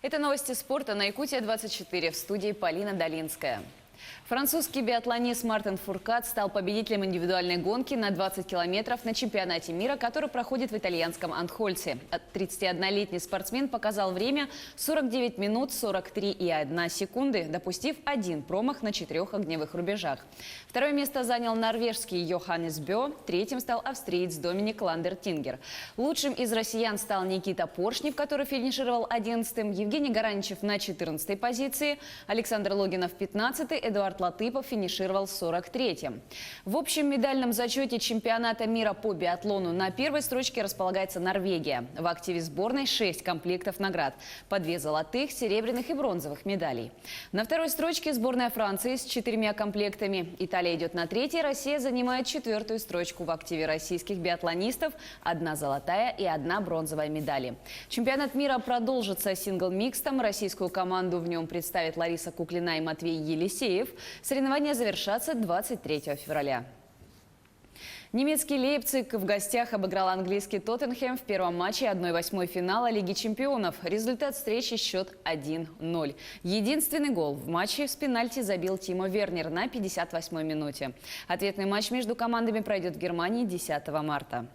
Это новости спорта на Якутия-24, в студии Полина Долинская. Французский биатлонист Мартин Фуркат стал победителем индивидуальной гонки на 20 километров на чемпионате мира, который проходит в итальянском Анхольце. 31-летний спортсмен показал время 49 минут 43,1 секунды, допустив один промах на 4 огневых рубежах. Второе место занял норвежский Йоханнес Бё, третьим стал австриец Доминик Ландертингер. Лучшим из россиян стал Никита Поршнев, который финишировал 11-м, Евгений Гараничев на 14-й позиции, Александр Логинов 15-й, Эдуард Латыпов финишировал 43-м. В общем медальном зачете чемпионата мира по биатлону на первой строчке располагается Норвегия. В активе сборной 6 комплектов наград по 2 золотых, серебряных и бронзовых медалей. На второй строчке сборная Франции с 4 комплектами. Италия идет на 3-й, Россия занимает 4-ю строчку. В активе российских биатлонистов 1 золотая и 1 бронзовая медали. Чемпионат мира продолжится сингл-микстом. Российскую команду в нем представят Лариса Куклина и Матвей Елисеев. Соревнования завершатся 23 февраля. Немецкий Лейпциг в гостях обыграл английский Тоттенхэм в первом матче 1/8 финала Лиги чемпионов. Результат встречи – счет 1-0. Единственный гол в матче с пенальти забил Тимо Вернер на 58-й минуте. Ответный матч между командами пройдет в Германии 10 марта.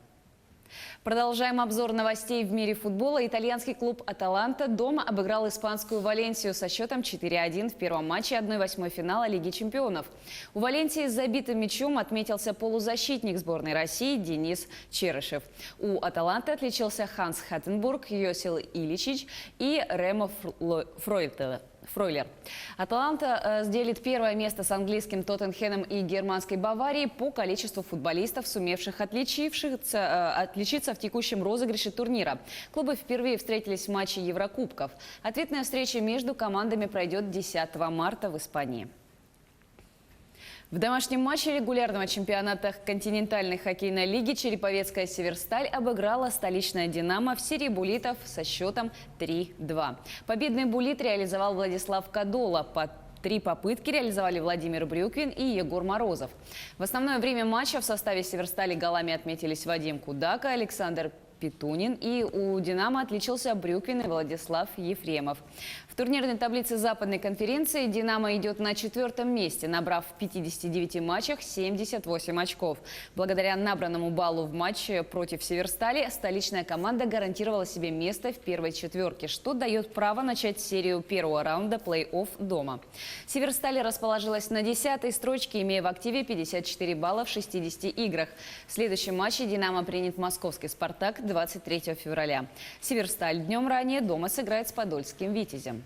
Продолжаем обзор новостей в мире футбола. Итальянский клуб «Аталанта» дома обыграл испанскую «Валенсию» со счетом 4-1 в первом матче 1/8 финала Лиги чемпионов. У «Валенсии» с забитым мячом отметился полузащитник сборной России Денис Черышев. У «Аталанты» отличился Ханс Хаттенбург, Йосил Иличич и Ремо Фройлер. «Аталанта» делит первое место с английским «Тоттенхэмом» и германской «Баварией по количеству футболистов, сумевших отличиться в текущем розыгрыше турнира. Клубы впервые встретились в матче Еврокубков. Ответная встреча между командами пройдет 10 марта в Испании. В домашнем матче регулярного чемпионата континентальной хоккейной лиги Череповецкая «Северсталь» обыграла столичное «Динамо» в серии буллитов со счетом 3-2. Победный буллит реализовал Владислав Кадола. По 3 попытки реализовали Владимир Брюквин и Егор Морозов. В основное время матча в составе «Северстали» голами отметились Вадим Кудака, Александр Петунин, и у «Динамо» отличился Брюквин и Владислав Ефремов. В турнирной таблице Западной конференции «Динамо» идет на 4-м месте, набрав в 59 матчах 78 очков. Благодаря набранному баллу в матче против «Северстали» столичная команда гарантировала себе место в первой четверке, что дает право начать серию первого раунда плей-офф дома. «Северсталь» расположилась на 10-й строчке, имея в активе 54 балла в 60 играх. В следующем матче «Динамо» принят московский «Спартак» 23 февраля. «Северсталь» днем ранее дома сыграет с подольским «Витязем».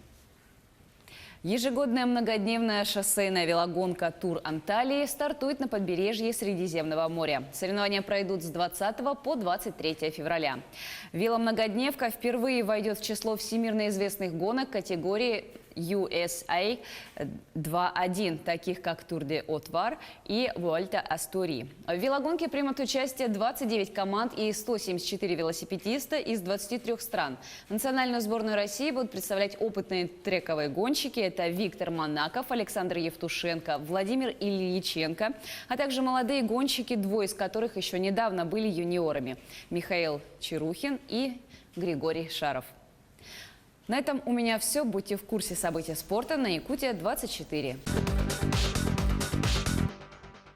Ежегодная многодневная шоссейная велогонка «Тур Анталии» стартует на побережье Средиземного моря. Соревнования пройдут с 20 по 23 февраля. Веломногодневка впервые войдет в число всемирно известных гонок категории USA 2.1, таких как Тур де Отвар и Вуэльта Астурии. В велогонке примут участие 29 команд и 174 велосипедиста из 23 стран. Национальную сборную России будут представлять опытные трековые гонщики. Это Виктор Монаков, Александр Евтушенко, Владимир Ильиченко, а также молодые гонщики, 2 из которых еще недавно были юниорами – Михаил Чарухин и Григорий Шаров. На этом у меня все. Будьте в курсе событий спорта на Якутия-24.